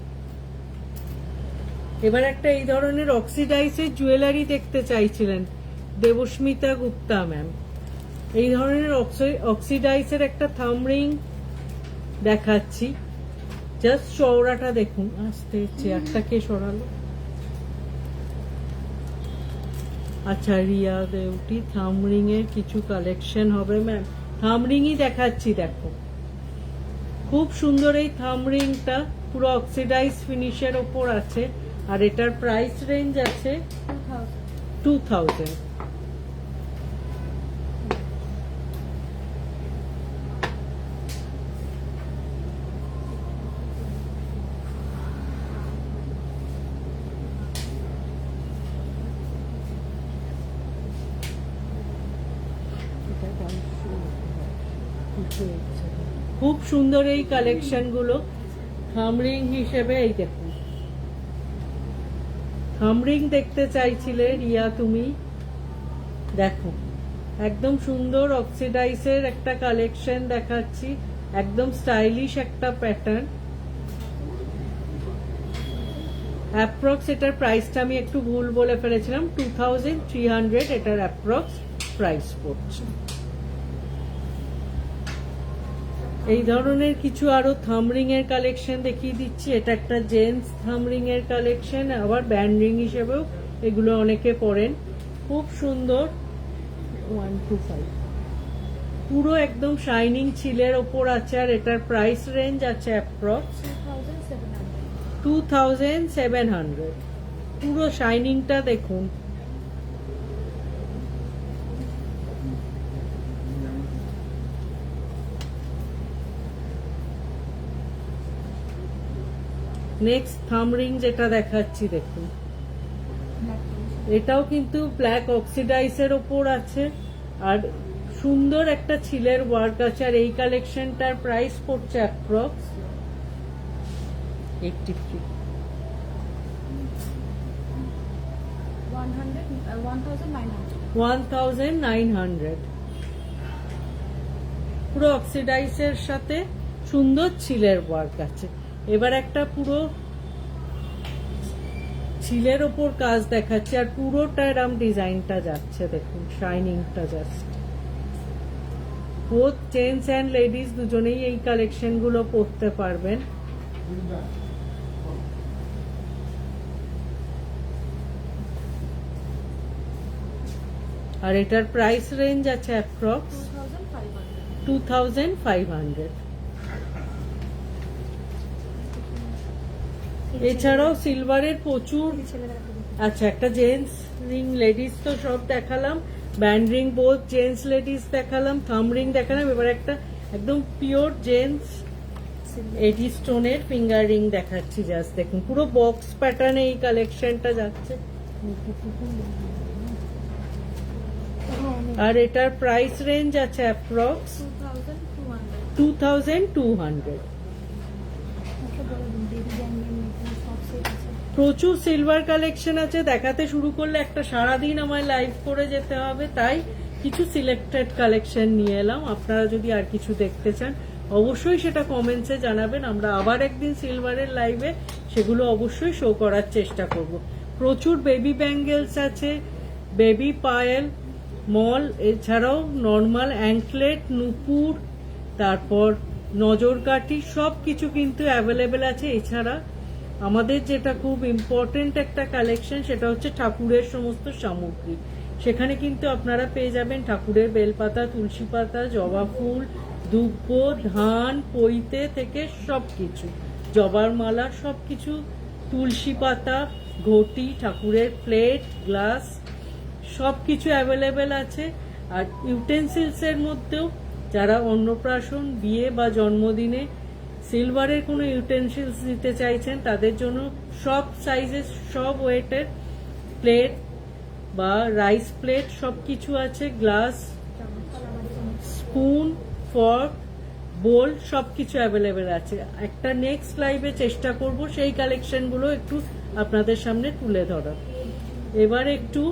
এবার একটা এই ধরনের অক্সিডাইজের জুয়েলারি দেখতে চাইছিলেন দেবস্মিতা গুপ্তা ম্যাম। এই ধরনের অক্সিডাইজের একটা থাম রিং দেখাচ্ছি, জাস্ট চওড়াটা দেখুন। আস্তে, চেয়ারটা কে সরালো? আচ্ছা, রিয়া দেউটি থাম রিং এর কিছু কালেকশন হবে ম্যাম। থাম রিংই দেখাচ্ছি, দেখো খুব সুন্দর এই থাম রিংটা, পুরো অক্সিডাইজ ফিনিশের ওপর আছে, আর এটার প্রাইস রেঞ্জ আছে 2000। খুব সুন্দর এই কালেকশন গুলো থাম রিং হিসেবে। এই দেখুন, থাম রিং দেখতে চাইছিলে রিয়া তুমি, দেখো একদম সুন্দর অক্সিডাইজের একটা কালেকশন দেখাচ্ছি, একদম স্টাইলিশ একটা প্যাটার্ন। অ্যাপ্রক্স এটার প্রাইসটা আমি একটু ভুল বলে ফেলেছিলাম, 2300 এটার অ্যাপ্রক্স প্রাইস পড়ছে। এই ধরনের কিছু আরো থামরিং এর কালেকশন দেখিয়ে দিচ্ছি। এটা একটা জেন্টস থামরিং এর কালেকশন, আবার ব্যান্ড রিং হিসেবেও এগুলো অনেকে পরেন, খুব সুন্দর। 125 পুরো একদম শাইনিং ছিলের ওপর আছে, আর এটার প্রাইস রেঞ্জ আছে অ্যাপ্রক্স 2700। পুরো শাইনিংটা দেখুন। নেক্সট থাম রিং যেটা দেখাচ্ছি দেখুন, এটাও কিন্তু ব্ল্যাক অক্সিডাইজের ওপর আছে, আর সুন্দর একটা ছিলের ওয়ার্ক আছে, আর এই কালেকশনটার প্রাইস পড়ছে অ্যাপ্রক্স 83। 1900 পুরো অক্সিডাইজের সাথে সুন্দর ছিলের ওয়ার্ক আছে। এবার একটা পুরো ছিলের ওপর কাজ দেখাচ্ছে, আর পুরোটা এরম ডিজাইনটা যাচ্ছে, দেখুন শাইনিংটা just. Both gents and ladies দুজনেই এই কালেকশন গুলো পরতে পারবেন। আর এটার প্রাইস রেঞ্জ আছে অ্যাপ্রক্স 2500। এছাড়াও সিলভারের প্রচুর, আচ্ছা একটা জেন্টস রিং, লেডিস তো সব দেখালাম, band ring both gents ladies দেখালাম, থাম রিং দেখালাম। এবার একটা একদম পিওর জেন্টস এডি স্টোনের ফিঙ্গার রিং দেখাচ্ছি, জাস্ট দেখুন পুরো বক্স প্যাটার্নে এই কালেকশনটা যাচ্ছে। আর এটার প্রাইস রেঞ্জ আছে অ্যাপ্রক্স 2200। প্রচুর সিলভার কালেকশন আছে, দেখাতে শুরু করলে একটা সারাদিন আমায় লাইভ করে যেতে হবে, তাই কিছু সিলেক্টেড কালেকশন নিয়ে এলাম। আপনারা যদি আর কিছু দেখতে চান অবশ্যই সেটা কমেন্টসে জানাবেন, আমরা আবার একদিন সিলভারের লাইভে সেগুলো অবশ্যই শো করার চেষ্টা করব। প্রচুর বেবি ব্যাঙ্গেলস আছে, বেবি পায়েল, মল, এছাড়াও নর্মাল অ্যাঙ্কলেট, নুপুর, তারপর নজরকাঠি সব কিছু কিন্তু অ্যাভেলেবেল আছে। এছাড়া আমাদের যেটা খুব ইম্পর্টেন্ট একটা কালেকশন সেটা হচ্ছে ঠাকুরের সমস্ত সামগ্রী। সেখানে কিন্তু আপনারা পেয়ে যাবেন ঠাকুরের বেলপাতা, তুলসী পাতা, জবা ফুল, দুব্ব, ধান, পৈতে থেকে সব কিছু, জবার মালা, সব কিছু, তুলসী পাতা, ঘটি, ঠাকুরের প্লেট, গ্লাস সব কিছু অ্যাভেলেবেল আছে। আর ইউটেন্সিলসের মধ্যেও যারা অন্নপ্রাশন, বিয়ে বা জন্মদিনে সিলভারের কোনো ইউটেন্সিলস দিতে চাইছেন তাদের জন্য সব সাইজের, সব ওয়েটের প্লেট বা রাইস প্লেট সব কিছু আছে, গ্লাস, স্পুন, ফর্ক, বোল সব কিছু অ্যাভেলেবেল আছে। একটা নেক্সট লাইভে চেষ্টা করব সেই কালেকশনগুলো একটু আপনাদের সামনে তুলে ধরার। এবার একটু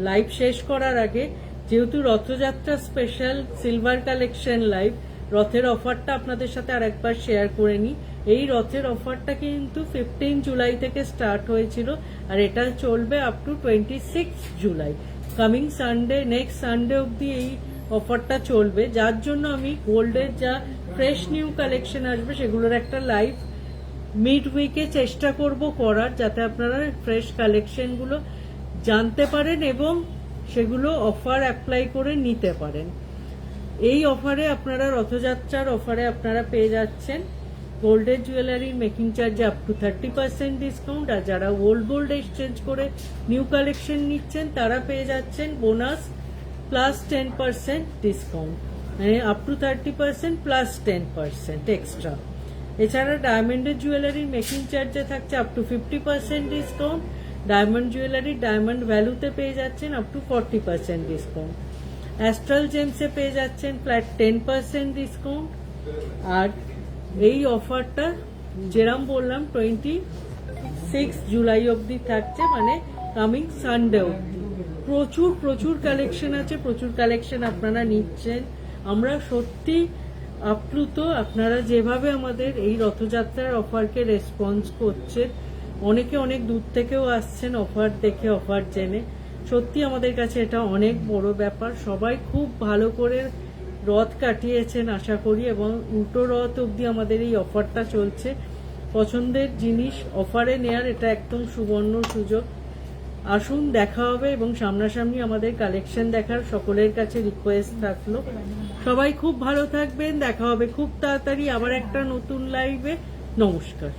লাইভ শেষ করার আগে, যেহেতু Rathyatra special silver collection live, রথের অফারটা আপনাদের সাথে আরেকবার শেয়ার করে নিই। এই রথের অফারটা কিন্তু 15 জুলাই থেকে স্টার্ট হয়েছিল আর এটা চলবে up to 26 July. Coming Sunday, next Sunday অবধি এই অফারটা চলবে, যার জন্য আমি গোল্ডের যা ফ্রেশ নিউ কালেকশন আসবে সেগুলোর একটা লাইভ মিড উইকে চেষ্টা করব করার, যাতে আপনারা ফ্রেশ কালেকশনগুলো জানতে পারেন এবং সেগুলো অফার অ্যাপ্লাই করে নিতে পারেন। এই অফারে আপনারা, রথযাত্রার অফারে আপনারা পেয়ে যাচ্ছেন গোল্ডের জুয়েলারির মেকিং চার্জে আপ টু 30% ডিসকাউন্ট, আর যারা ওল্ড গোল্ড এক্সচেঞ্জ করে নিউ কালেকশন নিচ্ছেন তারা পেয়ে যাচ্ছেন বোনাস প্লাস 10% ডিসকাউন্ট, মানে আপ টু 30% প্লাস 10% এক্সট্রা। এছাড়া ডায়মন্ডের জুয়েলারির মেকিং চার্জে থাকছে up to 50% discount, diamond jewellery diamond ভ্যালুতে পেয়ে যাচ্ছেন আপ টু 40% ডিসকাউন্ট, অ্যাস্ট্রাল জেমসে পেয়ে যাচ্ছেন ফ্ল্যাট 10% ডিসকাউন্ট। আর এই অফারটা যেরম বললাম 26 জুলাই অবধি থাকছে, মানে কামিং সানডে অবধি। প্রচুর প্রচুর কালেকশন আছে, প্রচুর কালেকশন আপনারা নিচ্ছেন, আমরা সত্যি আপ্লুত। আপনারা যেভাবে আমাদের এই রথযাত্রার অফারকে রেসপন্স করছেন, অনেকে অনেক দূর থেকেও আসছেন অফার দেখে, অফার জেনে, সত্যি আমাদের কাছে এটা অনেক বড় ব্যাপার। সবাই খুব ভালো করে রথ কাটিয়েছেন আশা করি, এবং উল্টো রথ অবধি আমাদের এই অফারটা চলছে। পছন্দের জিনিস অফারে নেয়ার এটা একদম সুবর্ণ সুযোগ। আসুন, দেখা হবে, এবং সামনাসামনি আমাদের কালেকশন দেখার সকলের কাছে রিকোয়েস্ট থাকলো। সবাই খুব ভালো থাকবেন, দেখা হবে খুব তাড়াতাড়ি আবার একটা নতুন লাইভে। নমস্কার।